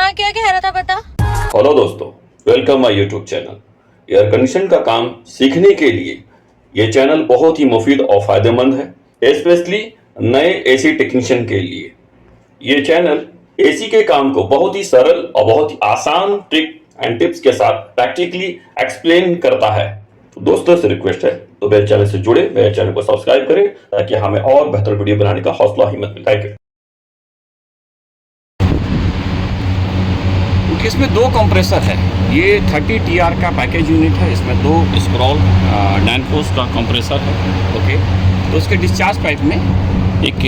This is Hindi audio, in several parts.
हाँ, क्या कह रहा था बता। हेलो दोस्तों, welcome my YouTube channel. Air condition का काम सीखने के लिए ये चैनल बहुत ही मुफीद और फायदेमंद है, स्पेशली नए एसी टेक्नीशियन के लिए। ये चैनल एसी के काम को बहुत ही सरल और बहुत ही आसान ट्रिक एंड टिप्स के साथ प्रैक्टिकली एक्सप्लेन करता है। तो दोस्तों से रिक्वेस्ट है, तो मेरे चैनल से जुड़े, मेरे चैनल को सब्सक्राइब करें ताकि हमें और बेहतर वीडियो बनाने का हौसला हिम्मत मिले। Thank you. इसमें दो कंप्रेसर है। ये 30 TR का पैकेज यूनिट है। इसमें दो स्क्रॉल डैनफोर्स का कंप्रेसर है। ओके, तो उसके डिस्चार्ज पाइप में एक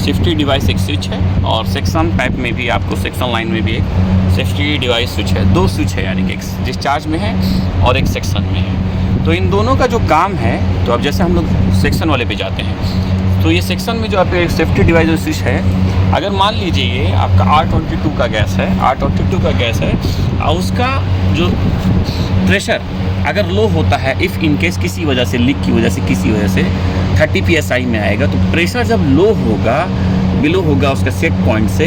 सेफ्टी डिवाइस एक स्विच है, और सेक्शन पाइप में भी आपको सेक्शन लाइन में भी एक सेफ्टी डिवाइस स्विच है। दो स्विच है, यानी कि एक डिस्चार्ज में है और एक सेक्शन में है। तो इन दोनों का जो काम है, तो अब जैसे हम लोग सेक्शन वाले पे जाते हैं, तो ये सेक्शन में जो आपका एक सेफ्टी डिवाइस जो स्विच है, अगर मान लीजिए ये आपका R22 का गैस है, R22 का गैस है, और उसका जो प्रेशर अगर लो होता है, इफ़ इन केस किसी वजह से, लीक की वजह से, किसी वजह से 30 PSI में आएगा, तो प्रेशर जब लो होगा, बिलो होगा उसका सेट पॉइंट से,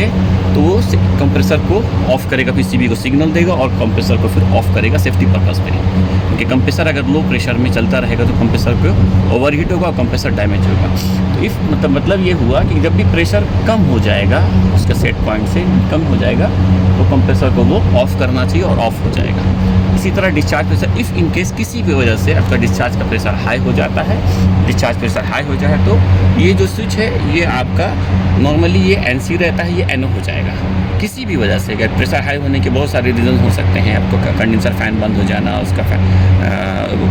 तो वो कंप्रेसर को ऑफ करेगा, पीसीबी को सिग्नल देगा और कंप्रेसर को फिर ऑफ करेगा सेफ्टी पर्पस पे। क्योंकि कंप्रेसर अगर लो प्रेशर में चलता रहेगा तो कंप्रेसर को ओवरहीट होगा और कंप्रेसर डैमेज होगा। तो इफ मतलब ये हुआ कि जब भी प्रेशर कम हो जाएगा, उसका सेट पॉइंट से कम हो जाएगा, तो कंप्रेसर को वो ऑफ करना चाहिए और ऑफ हो जाएगा। इसी तरह discharge pressure, if in case किसी भी वजह से आपका डिस्चार्ज का प्रेशर हाई हो जाता है, डिस्चार्ज प्रेशर हाई हो जाए, तो ये जो स्विच है ये आपका नॉर्मली ये NC रहता है, ये NO हो जाएगा। किसी भी वजह से अगर प्रेशर हाई होने के बहुत सारे रीज़न हो सकते हैं, आपको कंडेंसर फ़ैन बंद हो जाना, उसका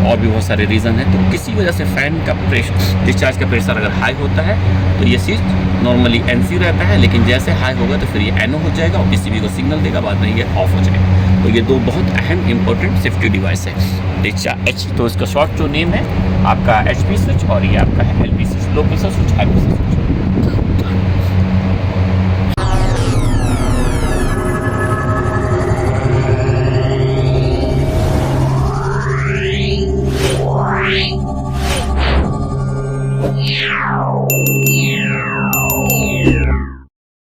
और भी बहुत सारे रीज़न हैं। तो किसी वजह से फ़ैन का प्रेशर, डिस्चार्ज का प्रेशर अगर हाई होता है, तो ये स्विच नॉर्मली NC रहता है, लेकिन जैसे हाई होगा तो फिर ये NO हो जाएगा और पीसीबी को सिग्नल देगा, बाद में ये ऑफ हो जाएगा। तो ये दो बहुत अहम इंपॉर्टेंट सेफ्टी डिवाइस है। डिस्चार्ज तो इसका शॉर्ट जो नेम है आपका HP स्विच, और ये आपका है LP switch, low pressure switch, high pressure switch.